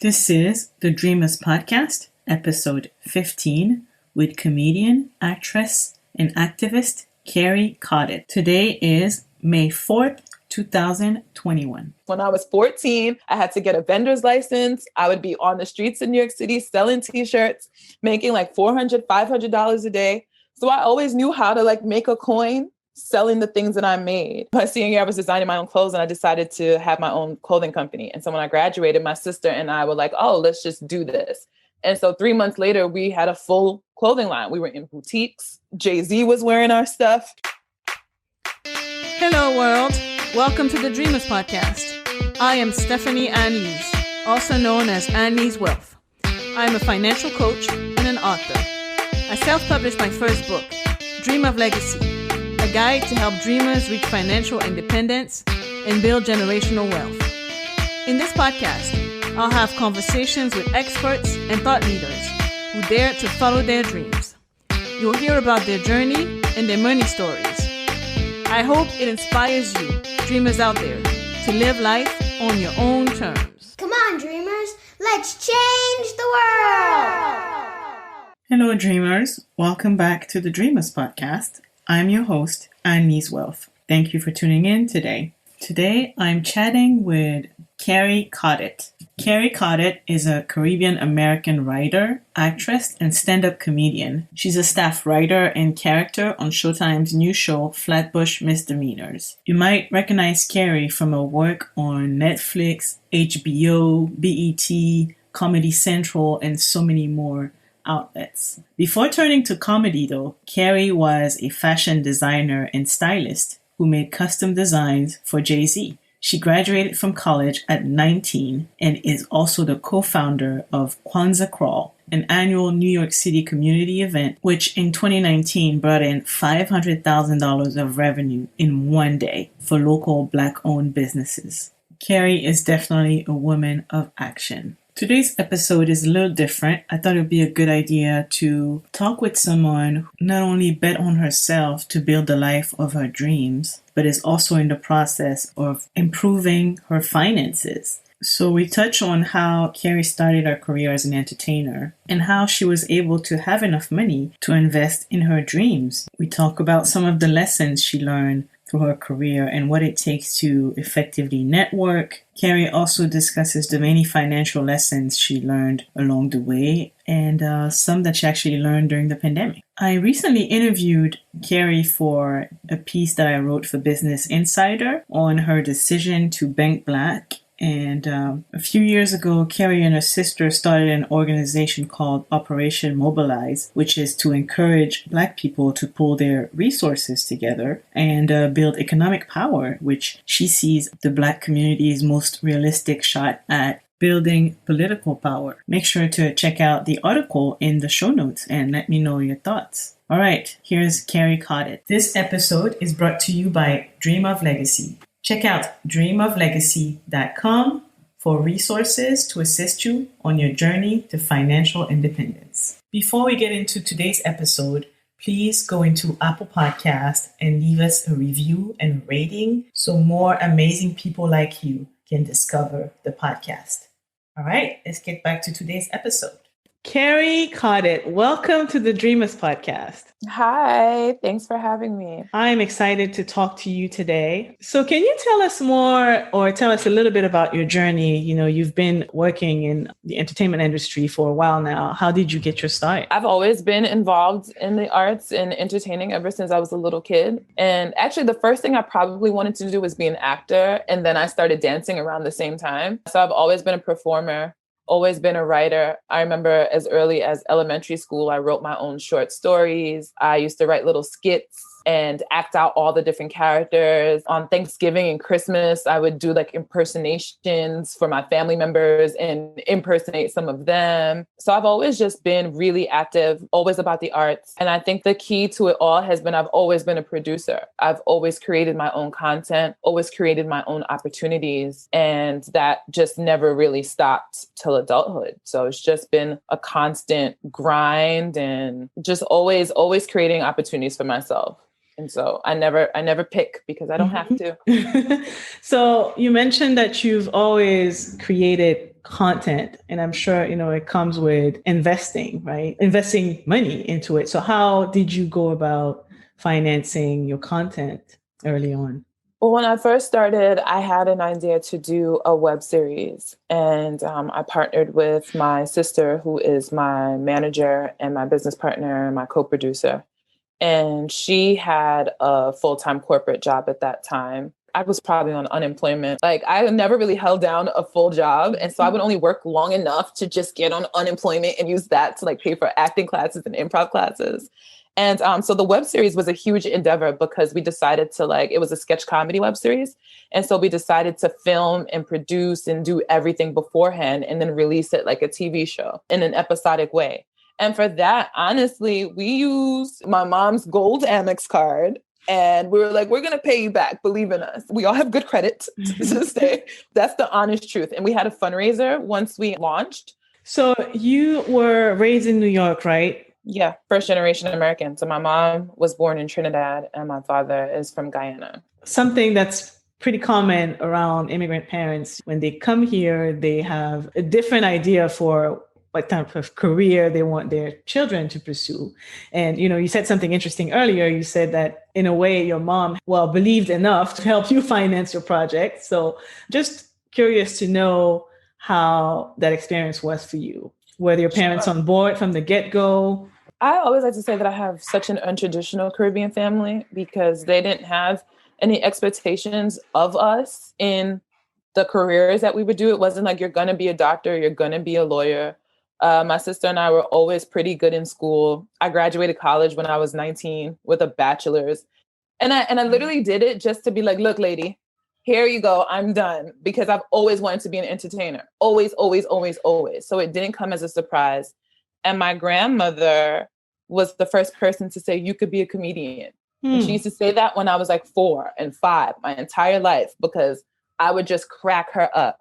This is the Dreamers Podcast, episode 15, with comedian, actress, and activist Kerry Coddett. Today is May 4th, 2021. When I was 14, I had to get a vendor's license. I would be on the streets in New York City selling t-shirts, making like $400, $500 a day. So I always knew how to make a coin selling the things that I made. My senior year, I was designing my own clothes and I decided to have my own clothing company. And so when I graduated, my sister and I were like, oh, let's just do this. And so 3 months later, we had a full clothing line. We were in boutiques. Jay-Z was wearing our stuff. Hello, world. Welcome to the Dreamers Podcast. I am Stephanie Anne-Lyse, also known as Anne-Lyse Wealth. I'm a financial coach and an author. I self-published my first book, Dream of Legacy, a guide to help dreamers reach financial independence and build generational wealth. In this podcast, I'll have conversations with experts and thought leaders who dare to follow their dreams. You'll hear about their journey and their money stories. I hope it inspires you, dreamers out there, to live life on your own terms. Come on, dreamers, let's change the world! Hello, dreamers. Welcome back to the Dreamers Podcast. I'm your host, Anne-Lyse Wealth. Thank you for tuning in today. Today, I'm chatting with Kerry Coddett. Kerry Coddett is a Caribbean-American writer, actress, and stand-up comedian. She's a staff writer and character on Showtime's new show, Flatbush Misdemeanors. You might recognize Kerry from her work on Netflix, HBO, BET, Comedy Central, and so many more outlets. Before turning to comedy, though, Kerry was a fashion designer and stylist who made custom designs for Jay-Z. She graduated from college at 19 and is also the co-founder of Kwanzaa Crawl, an annual New York City community event, which in 2019 brought in $500,000 of revenue in one day for local Black-owned businesses. Kerry is definitely a woman of action. Today's episode is a little different. I thought it would be a good idea to talk with someone who not only bet on herself to build the life of her dreams, but is also in the process of improving her finances. So we touch on how Kerry started her career as an entertainer and how she was able to have enough money to invest in her dreams. We talk about some of the lessons she learned through her career and what it takes to effectively network. Kerry also discusses the many financial lessons she learned along the way and some that she actually learned during the pandemic. I recently interviewed Kerry for a piece that I wrote for Business Insider on her decision to bank Black. And a few years ago, Kerry and her sister started an organization called Operation Mobilize, which is to encourage Black people to pull their resources together and build economic power, which she sees the Black community's most realistic shot at building political power. Make sure to check out the article in the show notes and let me know your thoughts. All right, here's Kerry Coddett. This episode is brought to you by Dream of Legacy. Check out dreamoflegacy.com for resources to assist you on your journey to financial independence. Before we get into today's episode, please go into Apple Podcast and leave us a review and rating so more amazing people like you can discover the podcast. All right, let's get back to today's episode. Kerry Coddett, welcome to the Dreamers Podcast. Hi, thanks for having me. I'm excited to talk to you today. So can you tell us more or tell us a little bit about your journey? You know, you've been working in the entertainment industry for a while now. How did you get your start? I've always been involved in the arts and entertaining ever since I was a little kid. And actually, the first thing I probably wanted to do was be an actor. And then I started dancing around the same time. So I've always been a performer. Always been a writer. I remember as early as elementary school, I wrote my own short stories. I used to write little skits and act out all the different characters. On Thanksgiving and Christmas, I would do like impersonations for my family members and impersonate some of them. So I've always just been really active, always about the arts. And I think the key to it all has been I've always been a producer. I've always created my own content, always created my own opportunities. And that just never really stopped till adulthood. So it's just been a constant grind and just always creating opportunities for myself. And so I never pick because I don't have to. So you mentioned that you've always created content, and I'm sure, it comes with investing, right? Investing money into it. So how did you go about financing your content early on? Well, when I first started, I had an idea to do a web series, and I partnered with my sister, who is my manager and my business partner and my co-producer. And she had a full-time corporate job at that time. I was probably on unemployment. Like, I never really held down a full job. And so I would only work long enough to just get on unemployment and use that to pay for acting classes and improv classes. And so the web series was a huge endeavor because we decided to it was a sketch comedy web series. And so we decided to film and produce and do everything beforehand and then release it like a TV show in an episodic way. And for that, honestly, we used my mom's gold Amex card. And we were like, we're going to pay you back. Believe in us. We all have good credit to stay. That's the honest truth. And we had a fundraiser once we launched. So you were raised in New York, right? Yeah, first generation American. So my mom was born in Trinidad and my father is from Guyana. Something that's pretty common around immigrant parents. When they come here, they have a different idea for what type of career they want their children to pursue. And, you said something interesting earlier. You said that in a way, your mom, believed enough to help you finance your project. So just curious to know how that experience was for you. Were your parents on board from the get-go? I always like to say that I have such an untraditional Caribbean family because they didn't have any expectations of us in the careers that we would do. It wasn't like you're going to be a doctor, you're going to be a lawyer. My sister and I were always pretty good in school. I graduated college when I was 19 with a bachelor's. And I literally did it just to be like, look, lady, here you go. I'm done. Because I've always wanted to be an entertainer. Always, always, always, always. So it didn't come as a surprise. And my grandmother was the first person to say, you could be a comedian. And she used to say that when I was 4 and 5, my entire life, because I would just crack her up.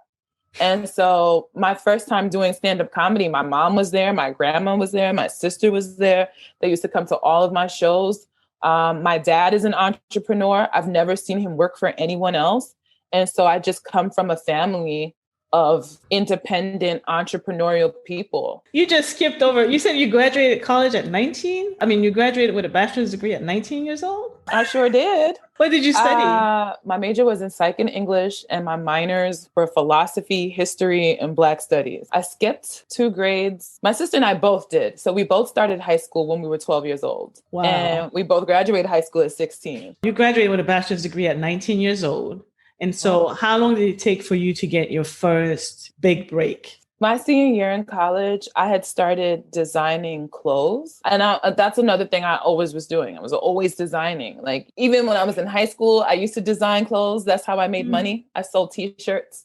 And so my first time doing stand-up comedy, my mom was there, my grandma was there, my sister was there. They used to come to all of my shows. My dad is an entrepreneur. I've never seen him work for anyone else. And so I just come from a family of independent entrepreneurial people. You just skipped over. You said you graduated college at 19? I mean, you graduated with a bachelor's degree at 19 years old? I sure did. What did you study? My major was in psych and English, and my minors were philosophy, history, and Black studies. I skipped 2 grades. My sister and I both did. So we both started high school when we were 12 years old. Wow. And we both graduated high school at 16. You graduated with a bachelor's degree at 19 years old. And so how long did it take for you to get your first big break? My senior year in college, I had started designing clothes. And that's another thing I always was doing. I was always designing. Even when I was in high school, I used to design clothes. That's how I made money. I sold T-shirts.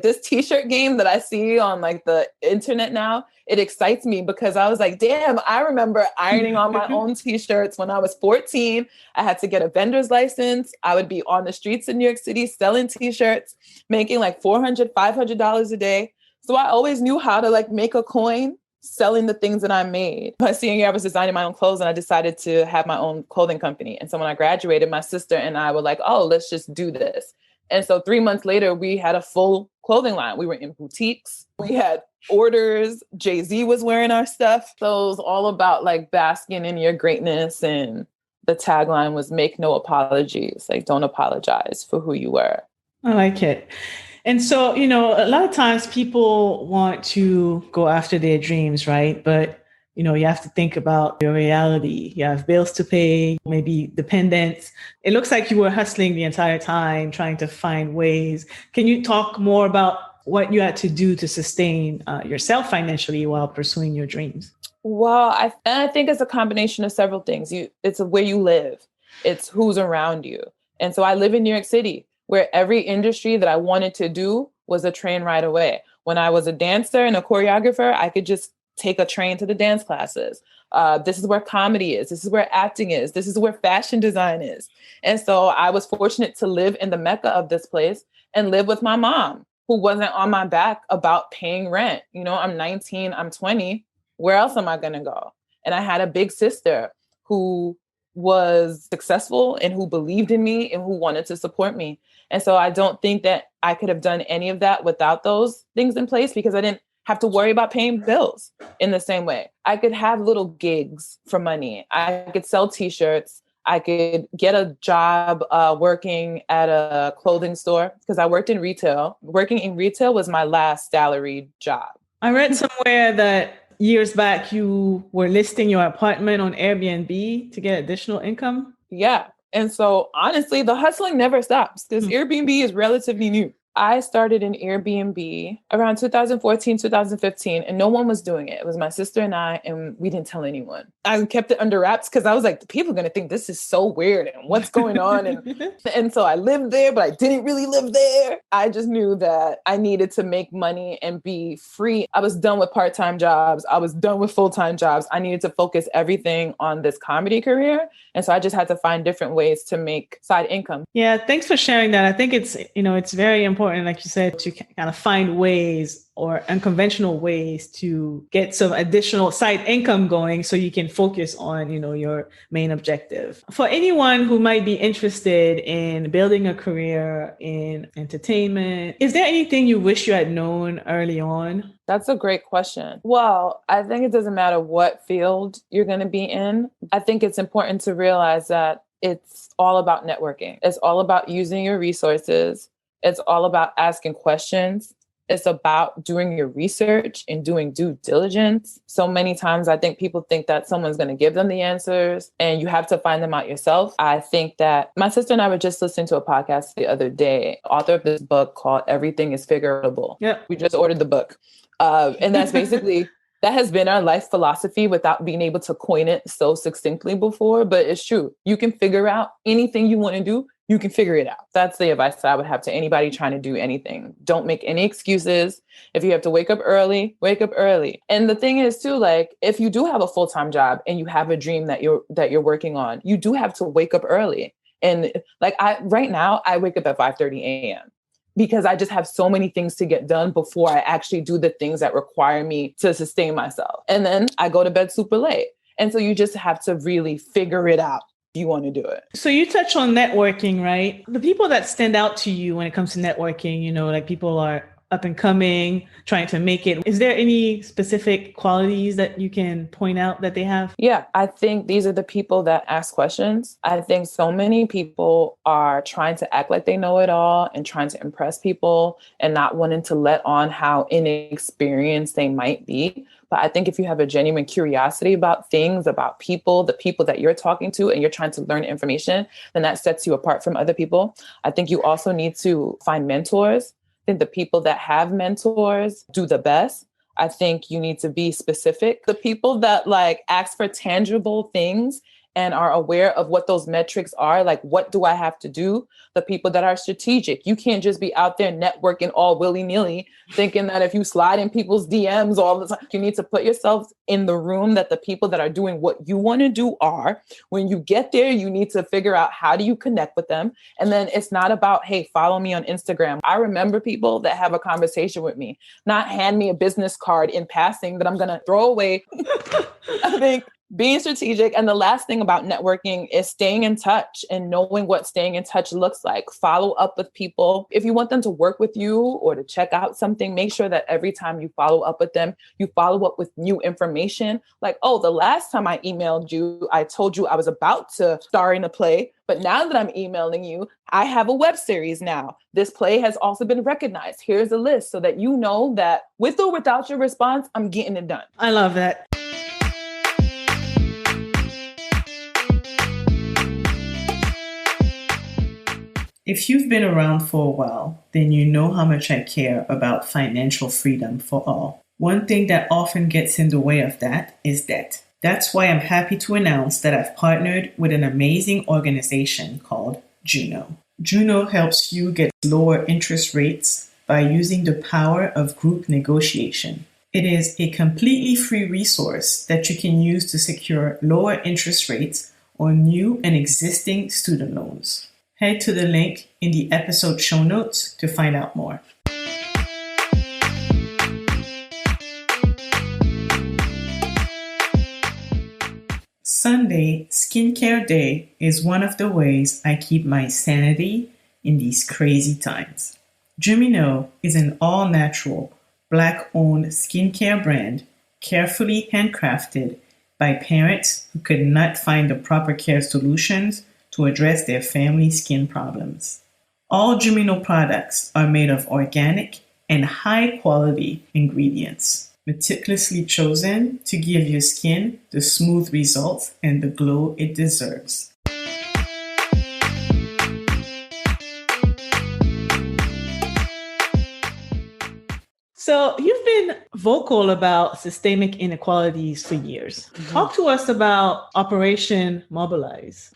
This T-shirt game that I see on the internet now, it excites me because I was like, damn, I remember ironing on my own T-shirts when I was 14. I had to get a vendor's license. I would be on the streets in New York City selling T-shirts, making $400, $500 a day. So I always knew how to make a coin selling the things that I made. My senior year, I was designing my own clothes and I decided to have my own clothing company. And so when I graduated, my sister and I were like, oh, let's just do this. And so 3 months later, we had a full clothing line. We were in boutiques. We had orders. Jay-Z was wearing our stuff. So it was all about basking in your greatness. And the tagline was make no apologies. Don't apologize for who you were. I like it. And so, a lot of times people want to go after their dreams, right? But you have to think about your reality. You have bills to pay, maybe dependents. It looks like you were hustling the entire time, trying to find ways. Can you talk more about what you had to do to sustain yourself financially while pursuing your dreams? Well, I think it's a combination of several things. It's where you live. It's who's around you. And so I live in New York City, where every industry that I wanted to do was a train ride away. When I was a dancer and a choreographer, I could just take a train to the dance classes. This is where comedy is. This is where acting is. This is where fashion design is. And so I was fortunate to live in the mecca of this place and live with my mom, who wasn't on my back about paying rent. I'm 19, I'm 20. Where else am I going to go? And I had a big sister who was successful and who believed in me and who wanted to support me. And so I don't think that I could have done any of that without those things in place, because I didn't have to worry about paying bills in the same way. I could have little gigs for money. I could sell t-shirts. I could get a job working at a clothing store, because I worked in retail. Working in retail was my last salaried job. I read somewhere that years back you were listing your apartment on Airbnb to get additional income. Yeah. And so honestly, the hustling never stops, because Airbnb is relatively new. I started an Airbnb around 2014, 2015, and no one was doing it. It was my sister and I, and we didn't tell anyone. I kept it under wraps because I was like, people are going to think this is so weird and what's going on. And so I lived there, but I didn't really live there. I just knew that I needed to make money and be free. I was done with part-time jobs. I was done with full-time jobs. I needed to focus everything on this comedy career. And so I just had to find different ways to make side income. Yeah, thanks for sharing that. I think it's very important, like you said, to kind of find ways or unconventional ways to get some additional side income going so you can focus on, your main objective. For anyone who might be interested in building a career in entertainment, is there anything you wish you had known early on? That's a great question. Well, I think it doesn't matter what field you're going to be in. I think it's important to realize that it's all about networking. It's all about using your resources. It's all about asking questions. It's about doing your research and doing due diligence. So many times I think people think that someone's going to give them the answers and you have to find them out yourself. I think that my sister and I were just listening to a podcast the other day, author of this book called Everything is Figureable. Yep. We just ordered the book. And that's basically, that has been our life philosophy without being able to coin it so succinctly before, but it's true. You can figure out anything you want to do. You can figure it out. That's the advice that I would have to anybody trying to do anything. Don't make any excuses. If you have to wake up early, wake up early. And the thing is too, like, if you do have a full-time job and you have a dream that you're working on, you do have to wake up early. And like right now, I wake up at 5:30 a.m. because I just have so many things to get done before I actually do the things that require me to sustain myself. And then I go to bed super late. And so you just have to really figure it out. You want to do it. So you touch on networking, right? The people that stand out to you when it comes to networking, like people are up and coming, trying to make it. Is there any specific qualities that you can point out that they have? Yeah, I think these are the people that ask questions. I think so many people are trying to act like they know it all and trying to impress people and not wanting to let on how inexperienced they might be. But I think if you have a genuine curiosity about things, about people, the people that you're talking to, and you're trying to learn information, then that sets you apart from other people. I think you also need to find mentors. I think the people that have mentors do the best. I think you need to be specific. The people that ask for tangible things and are aware of what those metrics are, like what do I have to do? The people that are strategic. You can't just be out there networking all willy-nilly, thinking that if you slide in people's DMs all the time, you need to put yourself in the room that the people that are doing what you want to do are. When you get there, you need to figure out how do you connect with them. And then it's not about, hey, follow me on Instagram. I remember people that have a conversation with me, not hand me a business card in passing that I'm going to throw away. I think being strategic. And the last thing about networking is staying in touch and knowing what staying in touch looks like. Follow up with people. If you want them to work with you or to check out something, make sure that every time you follow up with them, you follow up with new information. Like, oh, the last time I emailed you, I told you I was about to star in a play. But now that I'm emailing you, I have a web series now. This play has also been recognized. Here's a list so that you know that with or without your response, I'm getting it done. I love that. If you've been around for a while, then you know how much I care about financial freedom for all. One thing that often gets in the way of that is debt. That's why I'm happy to announce that I've partnered with an amazing organization called Juno. Juno helps you get lower interest rates by using the power of group negotiation. It is a completely free resource that you can use to secure lower interest rates on new and existing student loans. Head to the link in the episode show notes to find out more. Sunday, Skincare Day, is one of the ways I keep my sanity in these crazy times. Dreamino is an all-natural, Black-owned skincare brand carefully handcrafted by parents who could not find the proper care solutions to address their family skin problems. All Dreamino products are made of organic and high-quality ingredients, meticulously chosen to give your skin the smooth results and the glow it deserves. So you've been vocal about systemic inequalities for years. Talk to us about Operation Mobilize.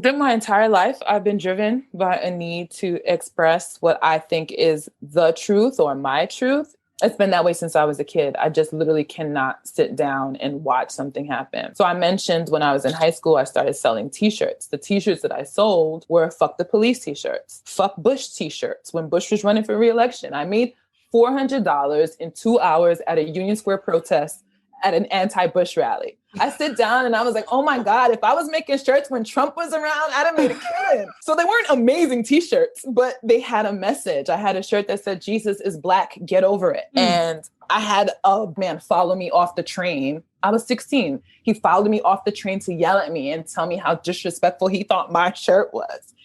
Through my entire life, I've been driven by a need to express what I think is the truth or my truth. It's been that way since I was a kid. I just literally cannot sit down and watch something happen. So I mentioned when I was in high school, I started selling t-shirts. The t-shirts that I sold were fuck the police t-shirts, fuck Bush t-shirts. When Bush was running for re-election, I made $400 in 2 hours at a Union Square protest at an anti-Bush rally. I sit down and I was like, oh my God, if I was making shirts when Trump was around, I'd have made a killing. So they weren't amazing t-shirts, but they had a message. I had a shirt that said, Jesus is Black, get over it. And I had a man follow me off the train. I was 16. He followed me off the train to yell at me and tell me how disrespectful he thought my shirt was.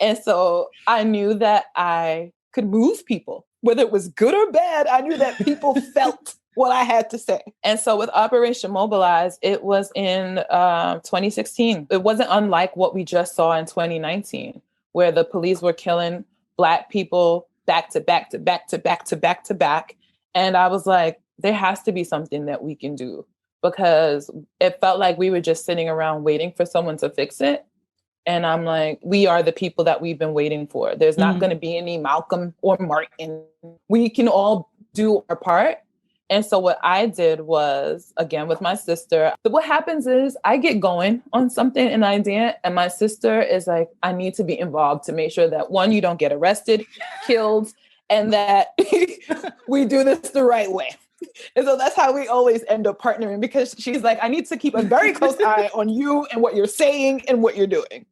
And so I knew that I could move people, whether it was good or bad. I knew that people felt what I had to say. And so with Operation Mobilize, it was in 2016. It wasn't unlike what we just saw in 2019, where the police were killing Black people back to back to back to back to back to back. And I was like, there has to be something that we can do, because it felt like we were just sitting around waiting for someone to fix it. And I'm like, we are the people that we've been waiting for. There's not going to be any Malcolm or Martin. We can all do our part. And so what I did was, again, with my sister, what happens is I get going on something, an idea, and my sister is like, I need to be involved to make sure that, one, you don't get arrested, killed, and that we do this the right way. And so that's how we always end up partnering, because she's like, I need to keep a very close eye on you and what you're saying and what you're doing.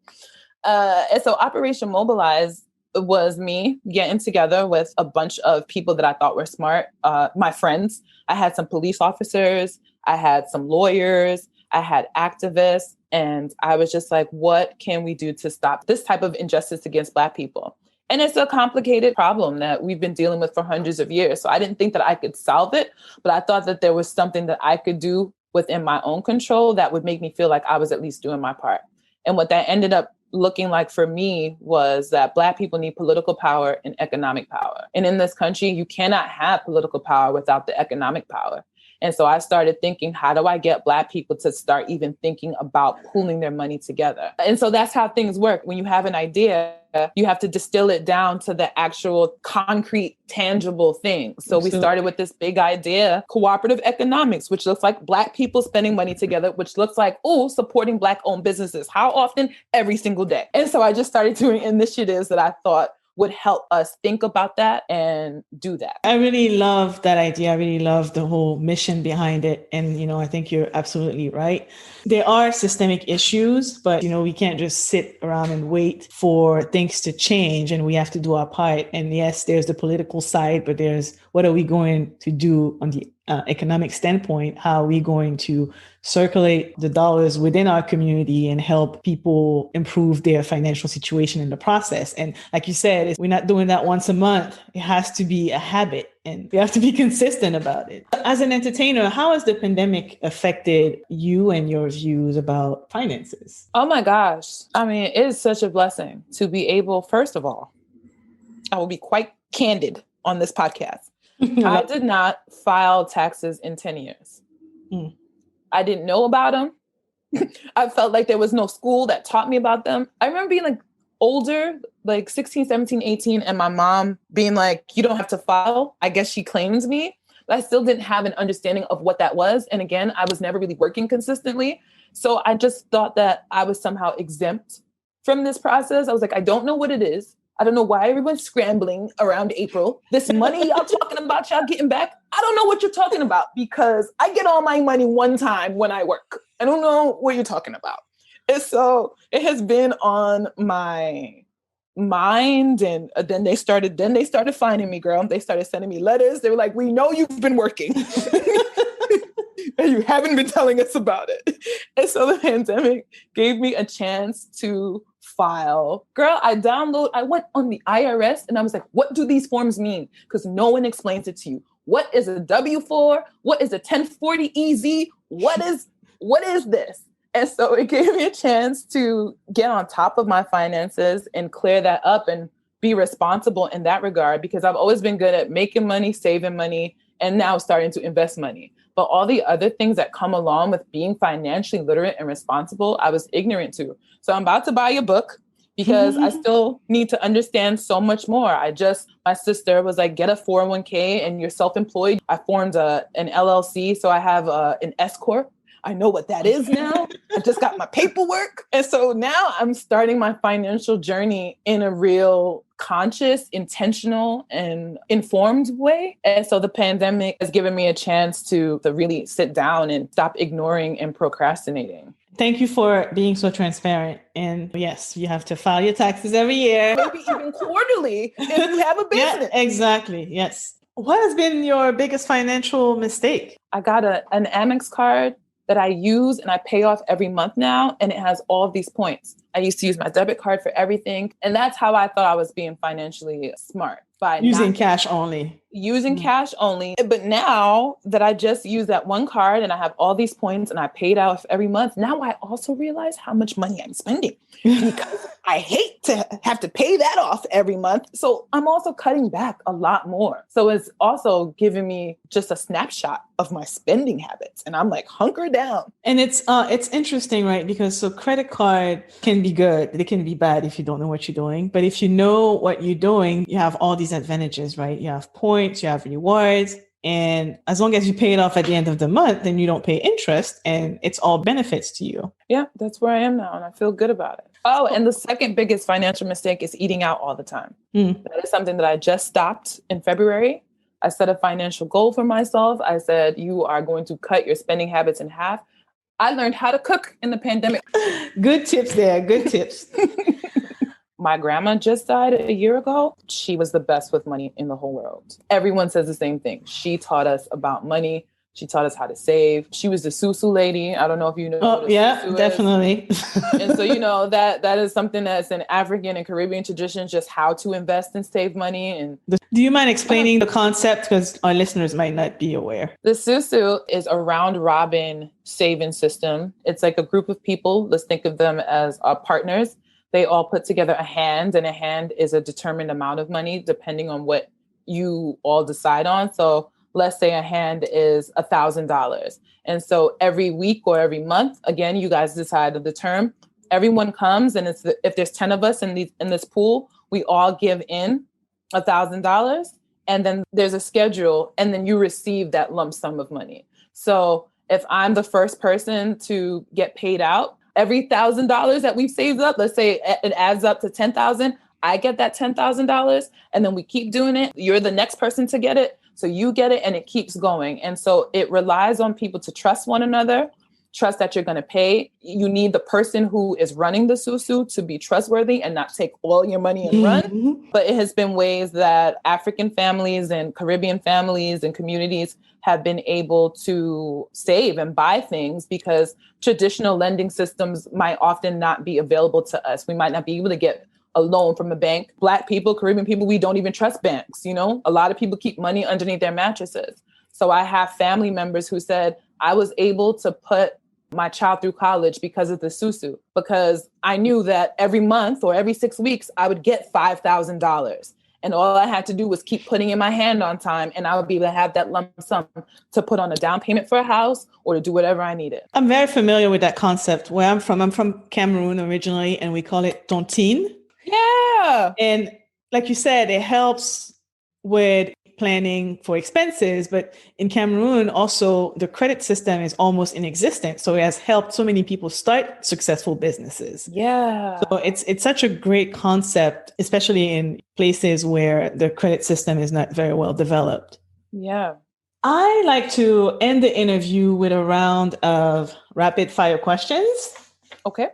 And so Operation Mobilize was me getting together with a bunch of people that I thought were smart, my friends. I had some police officers, I had some lawyers, I had activists, and I was just like, what can we do to stop this type of injustice against Black people? And it's a complicated problem that we've been dealing with for hundreds of years. So I didn't think that I could solve it, but I thought that there was something that I could do within my own control that would make me feel like I was at least doing my part. And what that ended up looking like for me was that Black people need political power and economic power. And in this country, you cannot have political power without the economic power. And so I started thinking, how do I get Black people to start even thinking about pooling their money together? And so that's how things work. When you have an idea, you have to distill it down to the actual concrete, tangible thing. So we started with this big idea, cooperative economics, which looks like Black people spending money together, which looks like, supporting Black-owned businesses. How often? Every single day. And so I just started doing initiatives that I thought would help us think about that and do that. I really love that idea. I really love the whole mission behind it. And, I think you're absolutely right. There are systemic issues, but, we can't just sit around and wait for things to change, and we have to do our part. And yes, there's the political side, but there's what are we going to do on the economic standpoint? How are we going to circulate the dollars within our community and help people improve their financial situation in the process? And like you said, we're not doing that once a month. It has to be a habit, and we have to be consistent about it. As an entertainer, how has the pandemic affected you and your views about finances? Oh my gosh. I mean, it is such a blessing to be able, first of all, I will be quite candid on this podcast. I did not file taxes in 10 years. I didn't know about them. I felt like there was no school that taught me about them. I remember being like older, like 16, 17, 18, and my mom being like, you don't have to file. I guess she claims me, but I still didn't have an understanding of what that was. And again, I was never really working consistently. So I just thought that I was somehow exempt from this process. I was like, I don't know what it is. I don't know why everyone's scrambling around April. This money y'all talking about, y'all getting back. I don't know what you're talking about, because I get all my money one time when I work. I don't know what you're talking about. And so it has been on my mind, and then they started finding me, girl. They started sending me letters. They were like, we know you've been working and you haven't been telling us about it. And so the pandemic gave me a chance to file. Girl, I went on the IRS and I was like, what do these forms mean? Because no one explains it to you. What is a W-4? What is a 1040 EZ? What is this? And so it gave me a chance to get on top of my finances and clear that up and be responsible in that regard, because I've always been good at making money, saving money, and now starting to invest money. But all the other things that come along with being financially literate and responsible, I was ignorant to. So I'm about to buy a book because I still need to understand so much more. My sister was like, get a 401k and you're self-employed. I formed an LLC. So I have an S Corp. I know what that is now. I just got my paperwork. And so now I'm starting my financial journey in a real conscious, intentional, and informed way. And so the pandemic has given me a chance to really sit down and stop ignoring and procrastinating. Thank you for being so transparent. And yes, you have to file your taxes every year. Maybe even quarterly if you have a business. Yeah, exactly. Yes. What has been your biggest financial mistake? I got an Amex card that I use and I pay off every month now. And it has all of these points. I used to use my debit card for everything. And that's how I thought I was being financially smart. By using cash only. Using cash only. But now that I just use that one card and I have all these points and I paid out every month, now I also realize how much money I'm spending because I hate to have to pay that off every month. So I'm also cutting back a lot more. So it's also giving me just a snapshot of my spending habits. And I'm like, hunker down. And it's interesting, right? Because so credit card can be good. They can be bad if you don't know what you're doing. But if you know what you're doing, you have all these advantages, right? You have points, you have rewards. And as long as you pay it off at the end of the month, then you don't pay interest and it's all benefits to you. Yeah, that's where I am now. And I feel good about it. Oh, and the second biggest financial mistake is eating out all the time. That is something that I just stopped in February. I set a financial goal for myself. I said, you are going to cut your spending habits in half. I learned how to cook in the pandemic. Good tips there. Good tips. My grandma just died a year ago. She was the best with money in the whole world. Everyone says the same thing. She taught us about money. She taught us how to save. She was the susu lady. I don't know if you know. Oh, yeah, definitely. And so, that is something that's an African and Caribbean tradition, just how to invest and save money. And do you mind explaining the concept? Because our listeners might not be aware. The susu is a round robin saving system. It's like a group of people. Let's think of them as our partners. They all put together a hand, and a hand is a determined amount of money depending on what you all decide on. So let's say a hand is $1,000. And so every week or every month, again, you guys decide the term, everyone comes, and if there's 10 of us in this pool, we all give in $1,000. And then there's a schedule, and then you receive that lump sum of money. So if I'm the first person to get paid out, every $1,000 that we've saved up, let's say it adds up to $10,000, I get that $10,000, and then we keep doing it. You're the next person to get it. So you get it, and it keeps going. And so it relies on people to trust one another, trust that you're going to pay. You need the person who is running the susu to be trustworthy and not take all your money and run. But it has been ways that African families and Caribbean families and communities have been able to save and buy things because traditional lending systems might often not be available to us. We might not be able to get a loan from a bank. Black people, Caribbean people, we don't even trust banks. A lot of people keep money underneath their mattresses. So I have family members who said, I was able to put my child through college because of the susu, because I knew that every month or every 6 weeks, I would get $5,000. And all I had to do was keep putting in my hand on time, and I would be able to have that lump sum to put on a down payment for a house or to do whatever I needed. I'm very familiar with that concept. Where I'm from Cameroon originally, and we call it tontine. Yeah. And like you said, it helps with planning for expenses, but in Cameroon also the credit system is almost inexistent. So it has helped so many people start successful businesses. Yeah. So it's such a great concept, especially in places where the credit system is not very well developed. Yeah. I like to end the interview with a round of rapid fire questions. Okay.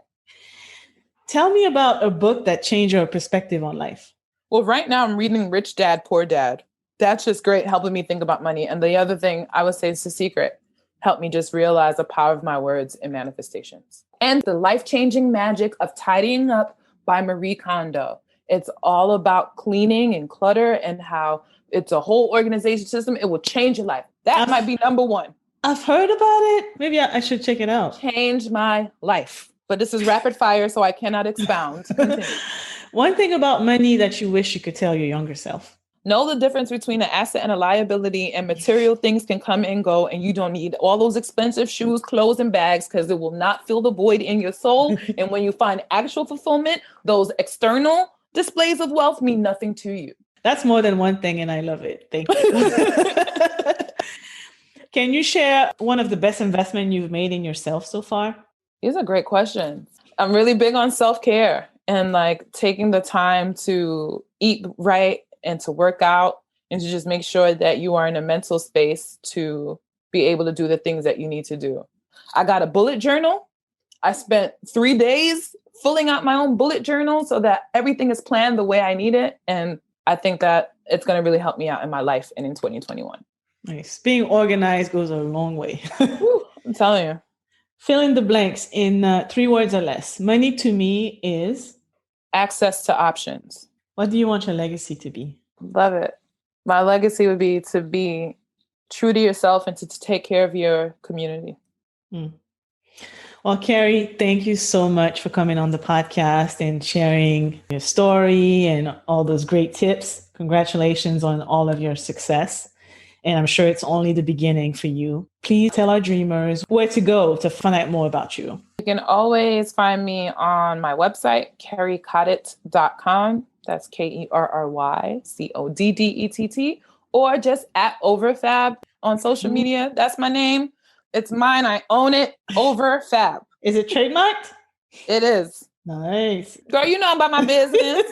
Tell me about a book that changed your perspective on life. Well, right now I'm reading Rich Dad, Poor Dad. That's just great, helping me think about money. And the other thing I would say is The Secret. Helped me just realize the power of my words and manifestations. And The Life-Changing Magic of Tidying Up by Marie Kondo. It's all about cleaning and clutter and how it's a whole organization system. It will change your life. That might be number one. I've heard about it. Maybe I should check it out. Change my life. But this is rapid fire, so I cannot expound. One thing about money that you wish you could tell your younger self. Know the difference between an asset and a liability, and material things can come and go, and you don't need all those expensive shoes, clothes, and bags because it will not fill the void in your soul. And when you find actual fulfillment, those external displays of wealth mean nothing to you. That's more than one thing, and I love it. Thank you. Can you share one of the best investments you've made in yourself so far? These are great questions. I'm really big on self-care and like taking the time to eat right and to work out and to just make sure that you are in a mental space to be able to do the things that you need to do. I got a bullet journal. I spent 3 days filling out my own bullet journal so that everything is planned the way I need it. And I think that it's going to really help me out in my life and in 2021. Nice. Being organized goes a long way. Woo, I'm telling you. Fill in the blanks in 3 words or less. Money to me is? Access to options. What do you want your legacy to be? Love it. My legacy would be to be true to yourself and to take care of your community. Well, Kerry, thank you so much for coming on the podcast and sharing your story and all those great tips. Congratulations on all of your success. And I'm sure it's only the beginning for you. Please tell our dreamers where to go to find out more about you. You can always find me on my website, kerrycoddett.com. That's KerryCoddett, or just at Overfab on social media. That's my name. It's mine. I own it. Overfab. Is it trademarked? It is. Nice. Girl, you know about my business.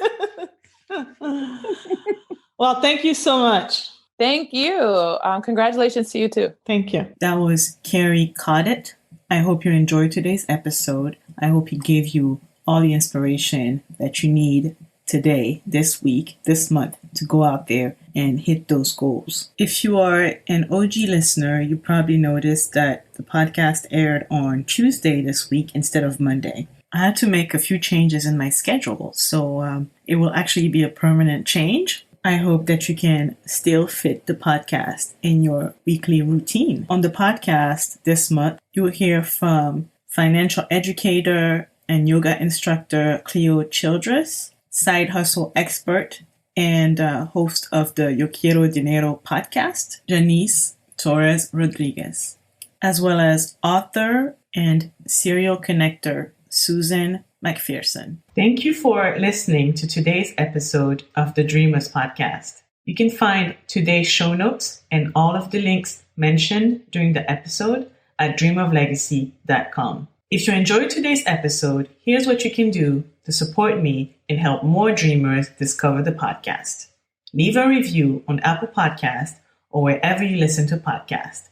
Well, thank you so much. Thank you. Congratulations to you too. Thank you. That was Kerry Coddett. I hope you enjoyed today's episode. I hope it gave you all the inspiration that you need today, this week, this month to go out there and hit those goals. If you are an OG listener, you probably noticed that the podcast aired on Tuesday this week instead of Monday. I had to make a few changes in my schedule, so it will actually be a permanent change. I hope that you can still fit the podcast in your weekly routine. On the podcast this month, you will hear from financial educator and yoga instructor Cleo Childress, side hustle expert and host of the Yo Quiero Dinero podcast, Janice Torres Rodriguez, as well as author and serial connector Susan McPherson. Thank you for listening to today's episode of the Dreamers Podcast. You can find today's show notes and all of the links mentioned during the episode at dreamoflegacy.com. If you enjoyed today's episode, here's what you can do to support me and help more dreamers discover the podcast. Leave a review on Apple Podcasts or wherever you listen to podcasts.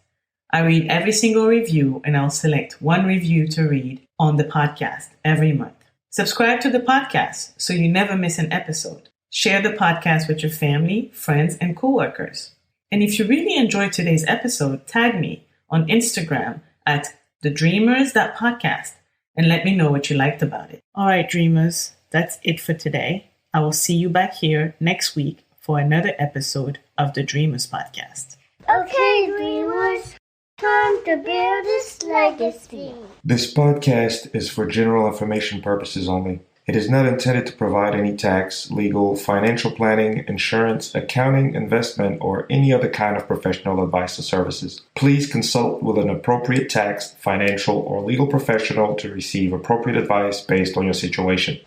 I read every single review and I'll select one review to read on the podcast every month. Subscribe to the podcast so you never miss an episode. Share the podcast with your family, friends, and coworkers. And if you really enjoyed today's episode, tag me on Instagram at thedreamers.podcast and let me know what you liked about it. All right, dreamers, that's it for today. I will see you back here next week for another episode of the Dreamers Podcast. Okay, dreamers, time to build this legacy. This podcast is for general information purposes only. It is not intended to provide any tax, legal, financial planning, insurance, accounting, investment, or any other kind of professional advice or services. Please consult with an appropriate tax, financial, or legal professional to receive appropriate advice based on your situation.